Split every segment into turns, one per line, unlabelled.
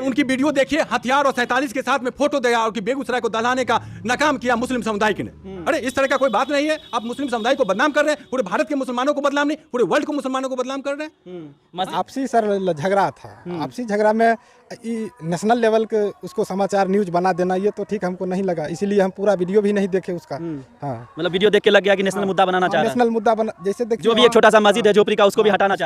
उनकी वीडियो देखिए, हथियार और 47 के साथ में फोटो दिया और कि बेगूसराय को दहलाने का नाकाम किया मुस्लिम समुदाय ने। अरे इस तरह का कोई बात नहीं है। आप मुस्लिम समुदाय को बदनाम कर रहे हैं, पूरे भारत के मुसलमानों को बदनाम नहीं, पूरे वर्ल्ड को मुसलमानों को बदनाम कर रहे हैं।
आपसी सर झगड़ा था, आपसी झगड़ा में नेशनल लेवल के उसको समाचार न्यूज बना देना ये तो ठीक हमको नहीं लगा, इसीलिए हम पूरा वीडियो भी नहीं देखे उसका। हाँ,
मतलब वीडियो देख के लग गया कि नेशनल मुद्दा बनाना चाह रहे हैं।
नेशनल मुद्दा बना, जैसे देखिए
जो भी एक छोटा सा मस्जिद है झोपड़ी का, उसको भी हटाना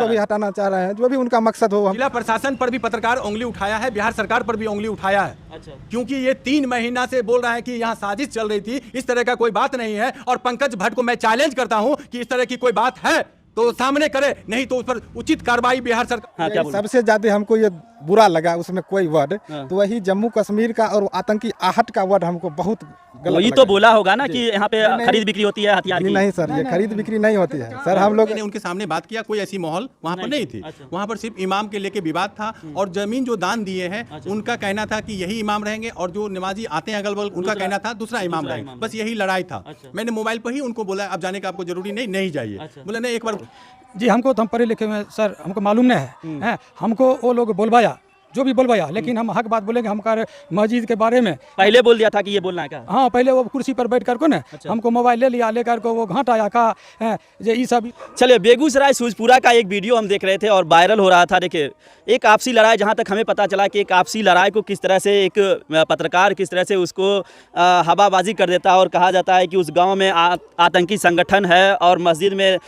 चाह
रहे हैं, जो भी उनका मकसद हो।
जिला प्रशासन पर भी पत्रकार उंगली उठाया है, बिहार सरकार पर भी उंगली उठाया है।
अच्छा।
क्योंकि ये 3 महीना से बोल रहा है कि यहाँ साजिश चल रही थी, इस तरह का कोई बात नहीं है। और पंकज भट्ट को मैं चैलेंज करता हूँ कि इस तरह की कोई बात है तो सामने करे, नहीं तो उस पर उचित कार्रवाई बिहार सरकार।
हाँ,
सबसे ज्यादा हमको ये बुरा लगा उसमें कोई वर्ड, तो वही जम्मू कश्मीर का और आतंकी आहट का वर्ड हमको बहुत गलत
वही तो बोला होगा ना कि यहाँ पे खरीद बिक्री होती है हथियार की।
नहीं सर, ये खरीद बिक्री नहीं होती है सर। हम लोग
ने उनके सामने बात किया, कोई ऐसी माहौल वहाँ पर नहीं थी। वहाँ पर सिर्फ इमाम के लेके विवाद था और जमीन जो दान दिए हैं उनका कहना था कि यही इमाम रहेंगे और जो नमाजी आते हैं अगल बगल उनका कहना था दूसरा इमाम रहेगा, बस यही लड़ाई था। मैंने मोबाइल पर ही उनको बोला अब जाने का आपको जरूरी नहीं जाइए। बोले नहीं, एक बार
जी हमको तो हम पढ़े लिखे में सर हमको मालूम नहीं है, हमको वो लोग बोलवाया जो भी बोलवाया, लेकिन हम हक बात बोलेंगे। हम मस्जिद के बारे में
पहले बोल दिया था कि ये बोलना है क्या?
हाँ, पहले वो कुर्सी पर बैठ करके ना हमको मोबाइल ले लिया, लेकर को वो घाट आया का ये सब।
चलिए, बेगूसराय सूजपुरा का एक वीडियो हम देख रहे थे और वायरल हो रहा था। देखिए, एक आपसी लड़ाई, जहाँ तक हमें पता चला कि एक आपसी लड़ाई को किस तरह से एक पत्रकार किस तरह से उसको हवाबाजी कर देता है और कहा जाता है कि उस गाँव में आतंकी संगठन है और मस्जिद में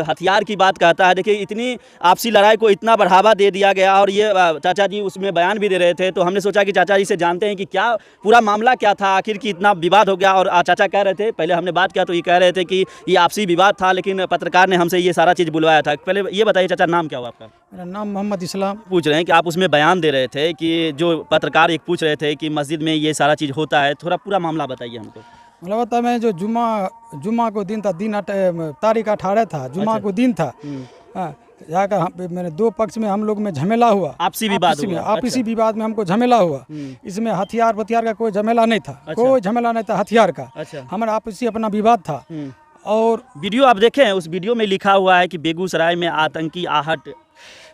हथियार की बात कहता है। देखिए, इतनी आपसी लड़ाई को इतना बढ़ावा दे दिया गया और ये चाचा जी उसमें बयान भी दे रहे थे, तो हमने सोचा कि चाचा जी से जानते हैं कि क्या पूरा मामला क्या था, आखिर की इतना विवाद हो गया। और चाचा कह रहे थे, पहले हमने बात किया तो ये कह रहे थे कि ये आपसी विवाद था, लेकिन पत्रकार ने हमसे ये सारा चीज़ बुलवाया था। पहले ये बताइए चाचा, नाम क्या हुआ आपका?
मेरा नाम मोहम्मद इस्लाम।
पूछ रहे हैं कि आप उसमें बयान दे रहे थे कि जो पत्रकार एक पूछ रहे थे कि मस्जिद में ये सारा चीज़ होता है, थोड़ा पूरा मामला बताइए हमको।
मतलब होता मैं जो जुम्मा को दिन था, तारीख 18 था, जुम्मा को दिन था। जाकर मैंने 2 पक्ष में हम लोग में झमेला हुआ,
आपसी विवाद हुआ।
आपसी विवाद में हमको झमेला हुआ। इसमें हथियार का कोई झमेला नहीं था। कोई झमेला नहीं था हथियार का। हमारा आपसी अपना विवाद था। और
वीडियो आप देखें, उस वीडियो में लिखा हुआ है कि बेगूसराय में आतंकी आहट।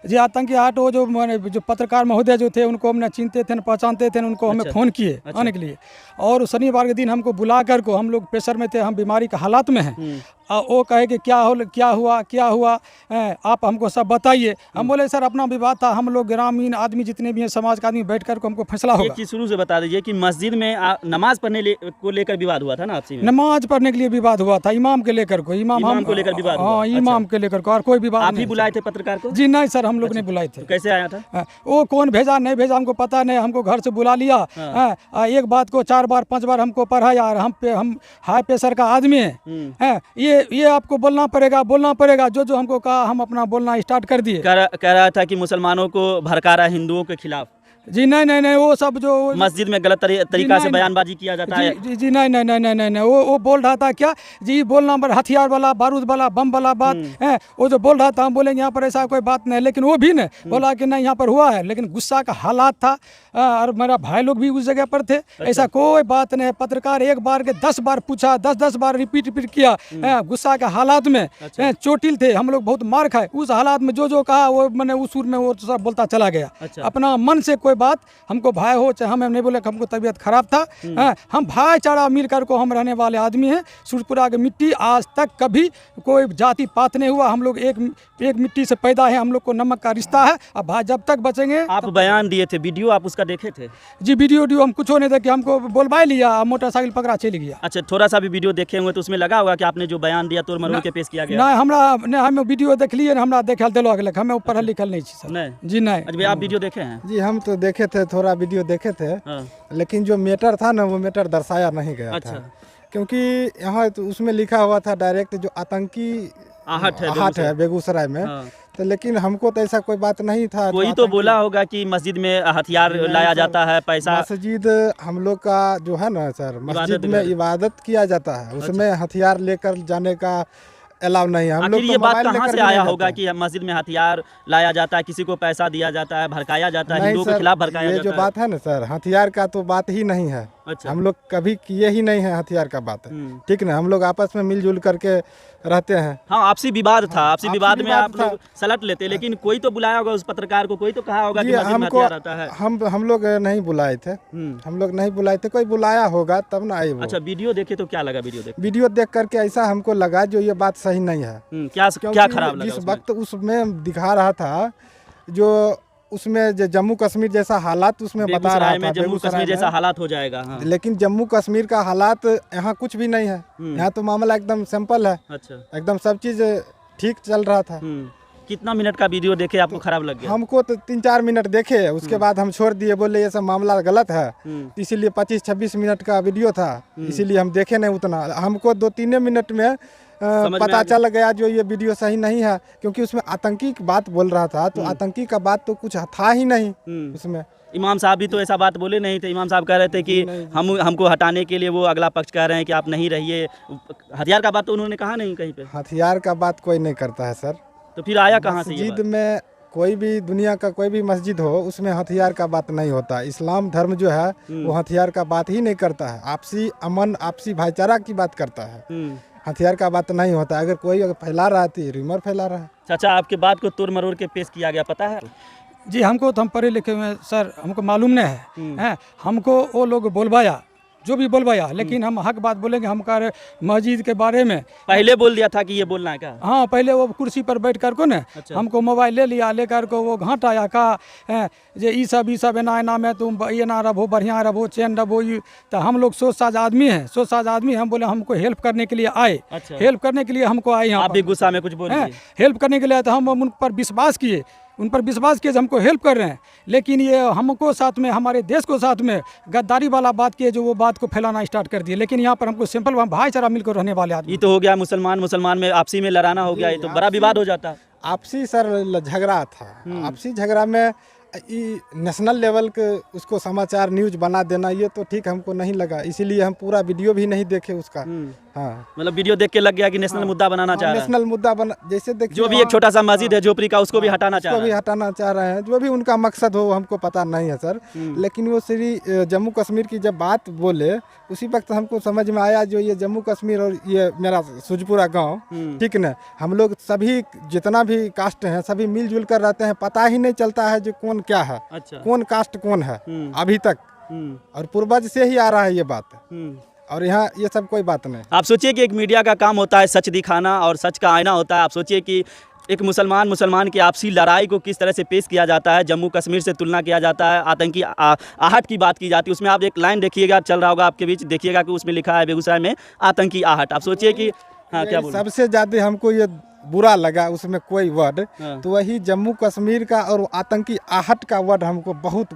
जी, आतंकी आहट, वो जो पत्रकार महोदय जो थे उनको हमने चिनते थे, पहचानते थे, उनको हमें फ़ोन किए आने के लिए। और शनिवार के दिन हमको बुला कर को, हम लोग प्रेशर में थे, हम बीमारी के हालात में हैं। वो कहे कि क्या हुआ आप हमको सब बताइए। हम बोले सर अपना विवाद था, हम लोग ग्रामीण आदमी जितने भी हैं समाज के आदमी बैठ कर को हमको फैसला होगा।
एक चीज़ शुरू से बता दीजिए कि मस्जिद में नमाज पढ़ने को लेकर विवाद हुआ था ना आपसी में?
नमाज पढ़ने के लिए विवाद हुआ था, इमाम के लेकर को।
इमाम को लेकर विवाद?
हाँ, इमाम के लेकर को, और कोई विवाद।
आप ही बुलाए थे पत्रकार को?
जी नहीं सर, हम लोग नहीं बुलाए थे।
कैसे आया था
वो? कौन भेजा नहीं भेजा हमको पता नहीं, हमको घर से बुला लिया। एक बात को 4 बार 5 बार हमको पढ़ाया। हम हाई प्रेशर का आदमी है, ये आपको बोलना पड़ेगा। जो हमको कहा हम अपना बोलना स्टार्ट कर दिए।
कह रहा था कि मुसलमानों को भड़का रहा है हिंदुओं के खिलाफ।
जी नहीं, वो सब जो
मस्जिद में गलत तरीका से बयानबाजी किया जाता है।
जी नहीं, वो बोल रहा था क्या जी, बोलना पर हथियार वाला, बारूद वाला, बम वाला बात है। वो जो बोल रहा था, हम बोलेंगे यहाँ पर ऐसा कोई बात नहीं, लेकिन वो भी नहीं बोला कि नहीं यहाँ पर हुआ है। लेकिन गुस्सा का हालात था और मेरा भाई लोग भी उस जगह पर थे। ऐसा कोई बात नहीं। पत्रकार एक बार के 10 बार पूछा, 10 बार रिपीट किया। गुस्सा के हालात में चोटिल थे, हम लोग बहुत मार खाए। उस हालात में जो कहा वो मैंने उस सुर में वो सब बोलता चला गया। अपना मन से कोई बात, हमको भाई हो चाहे हमें नहीं बोले, हमको तबीयत खराब था। हम भाईचारा मिलकर को हम रहने वाले आदमी हैं। सूरजपुरा की मिट्टी आज तक कभी कोई जाति पात नहीं हुआ। हम लोग एक मिट्टी से पैदा है, हम लोग को नमक का रिश्ता है। अब भाई जब तक बचेंगे।
आप बयान दिए थे, वीडियो आप उसका देखे थे?
जी, वीडियो हम कुछ नहीं देखे, हमको बोलवा लिया, मोटरसाइकिल पकड़ा चली गया।
अच्छा, थोड़ा सा भी वीडियो देखे हुए तो उसमें लगा होगा कि आपने जो बयान दिया तो मरहूम के पेश किया गया?
नहीं, हमें वीडियो देख लिए, हमरा देखल दिलो, हमें पढ़ल लिखल नहीं सर। जी नहीं।
अच्छा, आप वीडियो देखे हैं?
जी, हम तो देखे थे, थोड़ा वीडियो देखे थे। लेकिन जो मैटर था ना, वो मैटर दर्शाया नहीं गया था। क्योंकि यहाँ तो उसमें लिखा हुआ था डायरेक्ट जो आतंकी आहट है बेगूसराय में। तो लेकिन हमको तो ऐसा कोई बात नहीं था।
कोई तो बोला होगा कि मस्जिद में हथियार लाया जाता है, पैसा।
मस्जिद हम लोग का जो है ना सर, मस्जिद में इबादत किया जाता है, उसमें हथियार लेकर जाने का अलाउ नहीं है। हम लोग
ये बात कहाँ से आया होगा कि मस्जिद में हथियार लाया जाता है, किसी को पैसा दिया जाता है, भड़काया जाता है, हिंदुओं के खिलाफ भड़काया जाता है?
ये जो बात है ना सर, हथियार का तो बात ही नहीं है।
अच्छा।
हम लोग कभी किए ही नहीं है हथियार का बात, ठीक ना। हम लोग आपस में मिलजुल करके रहते हैं।
हाँ, आपसी विवाद था, आपसी विवाद में
विवाद
आप लोग सलट लेते, लेकिन कोई तो बुलाया होगा उस पत्रकार को, कोई तो कहा होगा कि
ये
मस्जिद में
हमको
हथियार आता है।
हम लोग नहीं बुलाए थे, हम लोग नहीं बुलाए थे, कोई बुलाया होगा तब ना आए वो।
अच्छा, वीडियो देखे तो क्या लगा?
वीडियो देख करके ऐसा हमको लगा जो ये बात सही नहीं है।
क्या खराब लगा?
जिस वक्त उसमें दिखा रहा था, जो उसमें जम्मू कश्मीर जैसा हालात उसमें बता रहा था,
जम्मू कश्मीर जैसा हालात हो जाएगा। हाँ।
लेकिन जम्मू कश्मीर का हालात यहाँ कुछ भी नहीं है। यहाँ तो मामला एकदम सिंपल है।
अच्छा,
एकदम सब चीज ठीक चल रहा था।
कितना मिनट का वीडियो देखे आपको खराब लग गया?
हमको तो 3-4 मिनट देखे, उसके बाद हम छोड़ दिए, बोले ये सब मामला गलत है, इसीलिए 25-26 मिनट का वीडियो था, इसीलिए हम देखे नहीं उतना। हमको 2-3 मिनट में पता चल गया जो ये वीडियो सही नहीं है, क्योंकि उसमें आतंकी की बात बोल रहा था, तो आतंकी का बात तो कुछ था ही नहीं उसमें।
इमाम साहब भी तो ऐसा बात बोले नहीं थे। इमाम साहब कह रहे थे कि हमको हटाने के लिए वो अगला पक्ष कह रहे हैं कि आप नहीं रहिए। हथियार का बात तो उन्होंने कहा नहीं कहीं पे।
हथियार का बात कोई नहीं करता है सर।
तो फिर आया कहाँ से ये
मस्जिद में कोई भी दुनिया का कोई भी मस्जिद हो, उसमें हथियार का बात नहीं होता। इस्लाम धर्म जो है वो हथियार का बात ही नहीं करता है, आपसी अमन, आपसी भाईचारा की बात करता है। हथियार का बात नहीं होता। अगर कोई फैला रहा है तो र्यूमर फैला रहा है।
चाचा, आपके बात को तोड़ मरोड़ के पेश किया गया, पता है?
जी, हमको तो हम पढ़े लिखे हुए हैं सर, हमको मालूम नहीं है। हमको वो लोग बोलवाया, जो भी बोलवाया, लेकिन हम हक बात बोलेंगे। हम कह रहे मस्जिद के बारे में
पहले बोल दिया था कि ये बोलना है क्या?
हाँ, पहले वो कुर्सी पर बैठ कर को न हमको मोबाइल ले लिया, लेकर को वो घाट आया का जे ई सब एना में तुम ये ना रहो, बढ़िया रहो, चैन रहो। तो हम लोग सोच साज आदमी हैं, सोच साज आदमी। हम बोले हमको हेल्प करने के लिए आए।
अच्छा।
हेल्प करने के लिए हमको आए यहाँ।
आप भी गुस्सा में कुछ बोल रहे?
हेल्प करने के लिए तो हम उन पर विश्वास किए, उन पर विश्वास किए, हमको हेल्प कर रहे हैं। लेकिन ये हमको साथ में, हमारे देश को साथ में गद्दारी वाला बात किए, जो वो बात को फैलाना स्टार्ट कर दिए। लेकिन यहाँ पर हमको सिंपल भाईचारा मिलकर रहने वाले आदमी।
ये तो हो गया मुसलमान में आपसी में लड़ाना हो गया, ये तो बड़ा विवाद हो जाता।
आपसी सर झगड़ा था। आपसी झगड़ा में नेशनल लेवल के उसको समाचार न्यूज बना देना, ये तो ठीक हमको नहीं लगा, इसीलिए हम पूरा वीडियो भी नहीं देखे उसका। हाँ,
मतलब वीडियो देख के लग गया कि नेशनल मुद्दा बनाना चाह रहे हैं।
नेशनल मुद्दा बना, जैसे देखिए
जो भी एक छोटा सा मस्जिद है झोपड़ी का, उसको भी हटाना चाह रहे हैं।
हटाना चाह रहे हैं। जो भी उनका मकसद हो हमको पता नहीं है सर, लेकिन वो श्री जम्मू कश्मीर की जब बात बोले, उसी वक्त हमको समझ में आया जो ये जम्मू कश्मीर और ये मेरा सुजपुरा गाँव, ठीक न, हम लोग सभी जितना भी कास्ट हैं सभी मिलजुल कर रहते हैं। पता ही नहीं चलता है जो कौन क्या है।
अच्छा।
कौन कास्ट कौन है अभी तक, और पूर्वज से ही आ रहा है ये बात। और यहाँ ये सब कोई बात नहीं।
आप सोचिए कि एक मीडिया का काम होता है सच दिखाना, और सच का आईना होता है। आप सोचिए कि एक मुसलमान की आपसी लड़ाई को किस तरह से पेश किया जाता है, जम्मू कश्मीर से तुलना किया जाता है, आतंकी आहट की बात की जाती है। उसमें आप एक लाइन देखिएगा, चल रहा होगा आपके बीच, देखिएगा कि उसमें लिखा है बेगूसराय में आतंकी आहट। आप सोचिए कि हाँ, क्या बोल,
सबसे ज़्यादा हमको ये बुरा लगा उसमें कोई वर्ड, तो वही जम्मू कश्मीर का और आतंकी आहट का वर्ड हमको बहुत।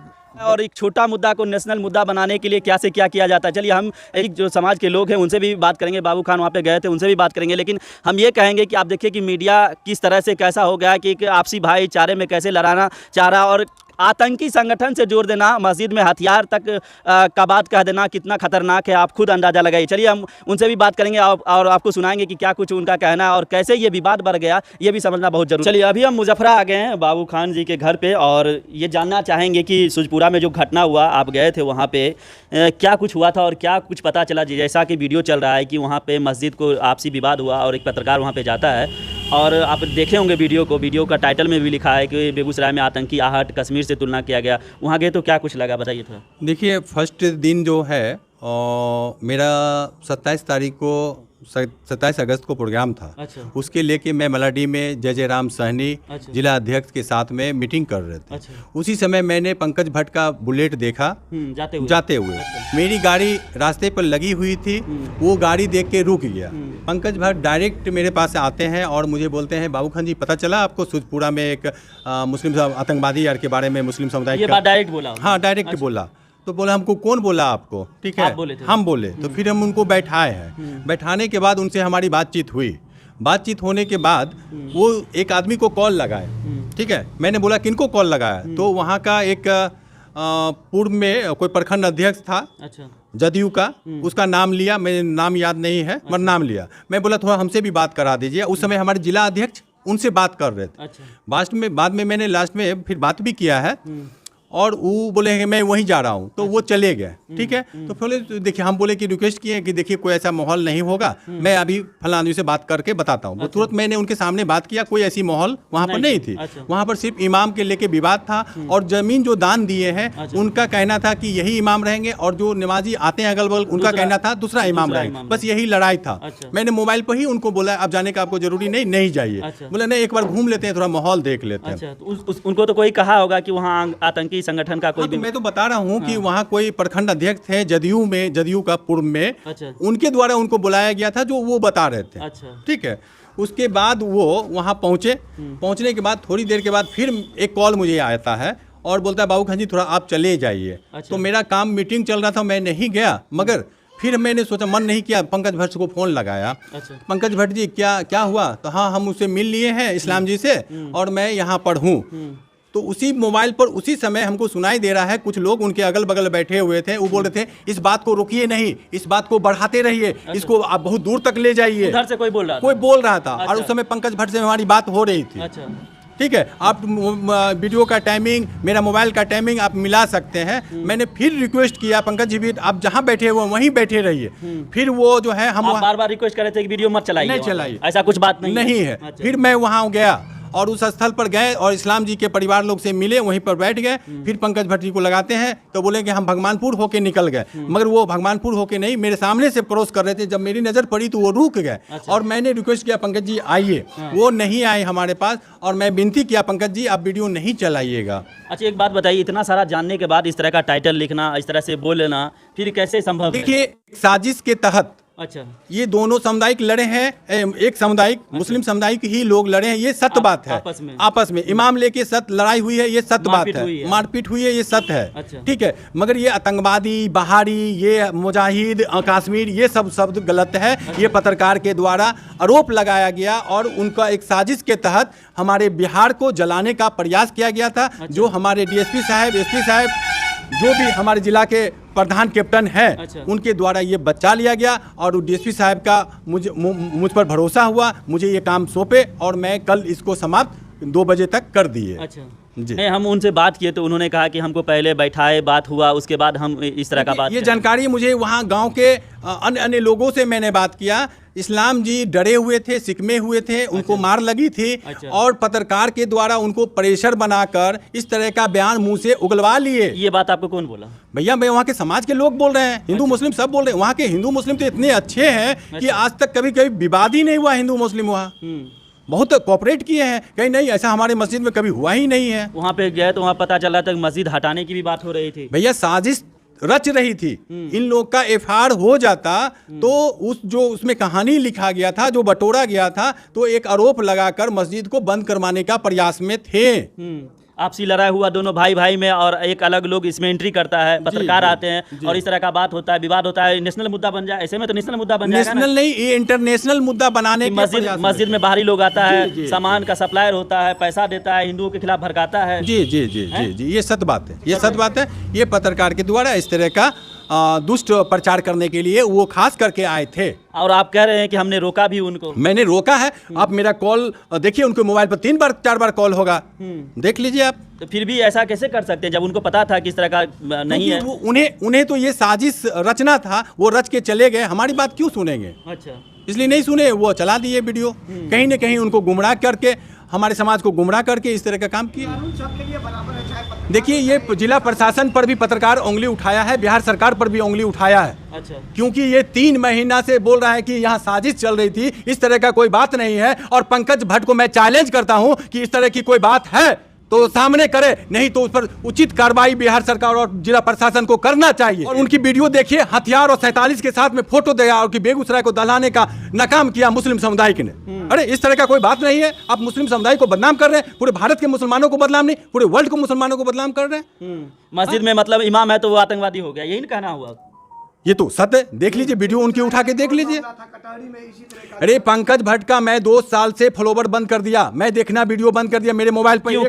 और एक छोटा मुद्दा को नेशनल मुद्दा बनाने के लिए क्या से क्या किया जाता है। चलिए, हम एक जो समाज के लोग हैं उनसे भी बात करेंगे। बाबू खान वहाँ पे गए थे, उनसे भी बात करेंगे। लेकिन हम ये कहेंगे कि आप देखिए कि मीडिया किस तरह से कैसा हो गया कि एक आपसी भाईचारे में कैसे लड़ाना चाह रहा, और आतंकी संगठन से जोड़ देना, मस्जिद में हथियार तक का बात कह देना कितना खतरनाक है, आप खुद अंदाज़ा लगाइए। चलिए, हम उनसे भी बात करेंगे और आपको सुनाएंगे कि क्या कुछ उनका कहना है और कैसे ये विवाद बढ़ गया, ये भी समझना बहुत जरूरी। चलिए, अभी हम मुजफ्फरा आ गए हैं बाबू खान जी के घर पे, और ये जानना चाहेंगे कि सुजपुरा में जो घटना हुआ, आप गए थे वहाँ पे, क्या कुछ हुआ था और क्या कुछ पता चला। जैसा कि वीडियो चल रहा है कि वहाँ पे मस्जिद को आपसी विवाद हुआ और एक पत्रकार वहाँ पे जाता है, और आप देखे होंगे वीडियो का टाइटल में भी लिखा है कि बेगूसराय में आतंकी आहट, कश्मीर से तुलना किया गया। वहाँ गए तो क्या कुछ लगा, बताइए थोड़ा।
देखिए, फर्स्ट दिन जो है मेरा 27 अगस्त को प्रोग्राम था।
अच्छा।
उसके लेके मैं मलाडी में जय राम सहनी जिला अध्यक्ष के साथ में मीटिंग कर रहे थे।
अच्छा।
उसी समय मैंने पंकज भट्ट का बुलेट देखा जाते हुए। अच्छा। मेरी गाड़ी रास्ते पर लगी हुई थी, वो गाड़ी देख के रुक गया। पंकज भट्ट डायरेक्ट मेरे पास आते हैं और मुझे बोलते हैं, बाबू खान जी, पता चला आपको सुजपुरा में एक मुस्लिम आतंकवादी यार के बारे में मुस्लिम समुदाय
ये बात डायरेक्ट बोला?
हाँ, डायरेक्ट बोला। तो बोला, हमको कौन बोला आपको? ठीक है, हम बोले। तो फिर हम उनको बैठाए हैं। बैठाने के बाद उनसे हमारी बातचीत हुई। बातचीत होने के बाद वो एक आदमी को कॉल लगाए। ठीक है, मैंने बोला किनको कॉल लगाया? तो वहाँ का एक पूर्व में कोई प्रखंड अध्यक्ष था। अच्छा। जदयू का, उसका नाम लिया, मैं नाम याद नहीं है, मगर नाम लिया। मैं बोला थोड़ा हमसे भी बात करा दीजिए। उस समय हमारे जिला अध्यक्ष उनसे बात कर रहे थे। अच्छा। बाद में मैंने लास्ट में फिर बात भी किया है। और वो बोले कि मैं वहीं जा रहा हूँ, तो वो चले गए। ठीक है, तो फिर देखिए हम बोले कि रिक्वेस्ट किए कि देखिए कोई ऐसा माहौल नहीं होगा, मैं अभी फलां आदमी से बात करके बताता हूँ। वो तुरंत मैंने उनके सामने बात किया, कोई ऐसी माहौल वहाँ पर नहीं थी। वहाँ पर सिर्फ इमाम के लेके विवाद था, और जमीन जो दान दिए हैं उनका कहना था कि यही इमाम रहेंगे, और जो नमाजी आते हैं अगल बगल उनका कहना था दूसरा इमाम रहेंगे। बस यही लड़ाई था। मैंने मोबाइल पर ही उनको बोला अब जाने का आपको जरूरी नहीं जाइए। बोले नहीं, एक बार घूम लेते हैं, थोड़ा माहौल देख लेते हैं।
तो उनको तो कोई कहा होगा कि वहाँ आतंकी संगठन का कोई
तो मैं तो बता रहा हूँ कि वहाँ कोई प्रखंड अध्यक्ष थे जदयू का पूर्व में, उनके द्वारा उनको बुलाया गया था, जो वो बता रहे थे। ठीक है, उसके बाद वो वहाँ पहुँचने के बाद थोड़ी देर के बाद फिर एक कॉल मुझे आता है और बोलता है बाबू खान जी थोड़ा आप चले जाइए। तो मेरा काम मीटिंग चल रहा था, मैं नहीं गया, मगर फिर मैंने सोचा, मन नहीं किया, पंकज भट्ट को फ़ोन लगाया। पंकज भट्ट जी क्या हुआ? तो हाँ, हम उससे मिल लिए हैं इस्लाम जी से, और मैं यहाँ पर हूँ। तो उसी मोबाइल पर उसी समय हमको सुनाई दे रहा है, कुछ लोग उनके अगल बगल बैठे हुए थे, वो बोल रहे थे इस बात को रोकिए नहीं, इस बात को बढ़ाते रहिए, इसको आप बहुत दूर तक ले जाइए।
उधर से कोई बोल रहा था।
और उस समय पंकज भट्ट से हमारी बात हो रही थी। ठीक है, आप वीडियो का टाइमिंग, मेरा मोबाइल का टाइमिंग आप मिला सकते हैं। मैंने फिर रिक्वेस्ट किया, पंकज जी भी आप जहां बैठे हुए वहीं बैठे रहिए। फिर वो जो है हम
बार-बार रिक्वेस्ट कर रहे थे कि वीडियो मत चलाइए,
नहीं चलाइए,
ऐसा कुछ बात नहीं है।
फिर मैं वहां गया और उस स्थल पर गए और इस्लाम जी के परिवार लोग से मिले, वहीं पर बैठ गए। फिर पंकज भट्ट जी को लगाते हैं तो बोले कि हम भगवानपुर होके निकल गए, मगर वो भगवानपुर होके नहीं, मेरे सामने से क्रॉस कर रहे थे। जब मेरी नज़र पड़ी तो वो रुक गए। और मैंने रिक्वेस्ट किया पंकज जी आइए, वो नहीं आए हमारे पास, और मैं विनती किया पंकज जी आप वीडियो नहीं चलाइएगा।
अच्छा, एक बात बताइए, इतना सारा जानने के बाद इस तरह का टाइटल लिखना, इस तरह से बोलना फिर कैसे संभव है?
देखिए, साजिश के तहत
अच्छा,
ये दोनों सामुदायिक लड़े हैं, एक सामुदायिक मुस्लिम समुदाय के ही लोग लड़े हैं, ये सत्य बात है। आपस में इमाम लेके सत्य लड़ाई हुई है, ये सत्य बात है। मारपीट हुई है, ये सत्य है। ठीक है, मगर ये आतंकवादी, बहारी, ये मुजाहिद, कश्मीर, ये सब शब्द गलत है। ये पत्रकार के द्वारा आरोप लगाया गया और उनका एक साजिश के तहत हमारे बिहार को जलाने का प्रयास किया गया था। जो हमारे डीएसपी साहब, एसपी साहब, जो भी हमारे जिला के प्रधान कैप्टन है, उनके द्वारा ये बचा लिया गया, और डीएसपी साहब का मुझ पर भरोसा हुआ, मुझे ये काम सौंपे, और मैं कल इसको समाप्त 2 बजे तक कर दिए।
नहीं, हम उनसे बात किए तो उन्होंने कहा कि हमको पहले बैठाए, बात हुआ, उसके बाद हम इस तरह का बात।
ये जानकारी मुझे वहाँ गांव के अन्य लोगों से मैंने बात किया। इस्लाम जी डरे हुए थे, सिकमे हुए थे, उनको मार लगी थी, और पत्रकार के द्वारा उनको प्रेशर बनाकर इस तरह का बयान मुंह से उगलवा लिए।
ये बात आपको कौन बोला?
भैया मैं वहाँ के समाज के लोग बोल रहे हैं, हिंदू मुस्लिम सब बोल रहे हैं। वहाँ के हिंदू मुस्लिम तो इतने अच्छे हैं कि आज तक कभी विवाद ही नहीं हुआ हिंदू मुस्लिम। वहाँ बहुत कोऑपरेट किए हैं, कहीं नहीं ऐसा हमारे मस्जिद में कभी हुआ ही नहीं है।
वहाँ पे गए तो वहाँ पता चला था मस्जिद हटाने की भी बात हो रही थी।
भैया साजिश रच रही थी। इन लोग का एफआईआर हो जाता तो उसमें कहानी लिखा गया था, जो बटोरा गया था, तो एक आरोप लगाकर मस्जिद को बंद करवाने का प्रयास में थे।
आपसी लड़ाई हुआ दोनों भाई में, और एक अलग लोग इसमें एंट्री करता है, पत्रकार आते हैं और इस तरह का बात होता है, विवाद होता है, नेशनल मुद्दा बन जाए। ऐसे में तो नेशनल मुद्दा बन जाएगा।
नेशनल नहीं, ये इंटरनेशनल मुद्दा बनाने की
मस्जिद में बाहरी लोग आता है, सामान का सप्लायर होता है, पैसा देता है, हिंदुओं के खिलाफ भड़काता है।
जी जी जी जी जी, ये सत्य बात है, ये सत्य बात है। ये पत्रकार के द्वारा इस तरह का दुष्ट प्रचार करने के लिए वो खास करके आए थे।
और आप कह रहे हैं कि हमने रोका भी उनको?
मैंने रोका है। आप मेरा कॉल देखिए, उनके मोबाइल पर 3 बार 4 बार कॉल होगा, देख लीजिए आप।
तो फिर भी ऐसा कैसे कर सकते हैं जब उनको पता था कि इस तरह का नहीं है?
उन्हें तो ये साजिश रचना था, वो रच के चले गए, हमारी बात क्यों सुनेंगे?
अच्छा,
इसलिए नहीं सुने, वो चला दिए वीडियो। कहीं न कहीं उनको गुमराह करके, हमारे समाज को गुमराह करके इस तरह का काम किया। देखिए, ये जिला प्रशासन पर भी पत्रकार उंगली उठाया है, बिहार सरकार पर भी उंगली उठाया है।
अच्छा,
क्योंकि ये 3 महीना से बोल रहा है कि यहाँ साजिश चल रही थी, इस तरह का कोई बात नहीं है। और पंकज भट्ट को मैं चैलेंज करता हूँ कि इस तरह की कोई बात है तो सामने करे, नहीं तो उस पर उचित कार्रवाई बिहार सरकार और जिला प्रशासन को करना चाहिए। और उनकी वीडियो देखिए, हथियार और 47 के साथ में फोटो दिया, और कि बेगूसराय को दहलाने का नाकाम किया मुस्लिम समुदाय ने। अरे इस तरह का कोई बात नहीं है। आप मुस्लिम समुदाय को बदनाम कर रहे हैं, पूरे भारत के मुसलमानों को बदनाम नहीं, पूरे वर्ल्ड को मुसलमानों को बदनाम कर रहे हैं।
मस्जिद में मतलब इमाम है तो वो आतंकवादी हो गया, यही कहना हुआ?
ये तो सत्य, देख लीजिए वीडियो उनकी उठा के देख लीजिए। अरे पंकज भट्ट का मैं 2 साल से फॉलोवर बंद कर दिया, मैं देखना वीडियो बंद कर दिया मेरे मोबाइल पर।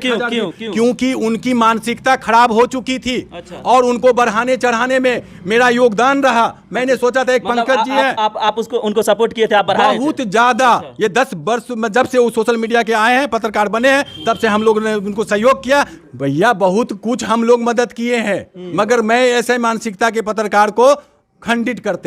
क्योंकि उनकी मानसिकता खराब हो चुकी थी। अच्छा। और उनको बढ़ाने चढ़ाने में मेरा योगदान रहा। मैंने सोचा था एक पंकज जी है,
आप उसको उनको सपोर्ट किए थे, आप बढ़ाए
बहुत ज्यादा। ये 10 वर्ष में जब से वो सोशल मीडिया के आए हैं, पत्रकार बने हैं, तब से हम लोग ने उनको सहयोग किया। भैया बहुत कुछ हम लोग मदद किए हैं, मगर मैं ऐसे मानसिकता के पत्रकार को खंडित करते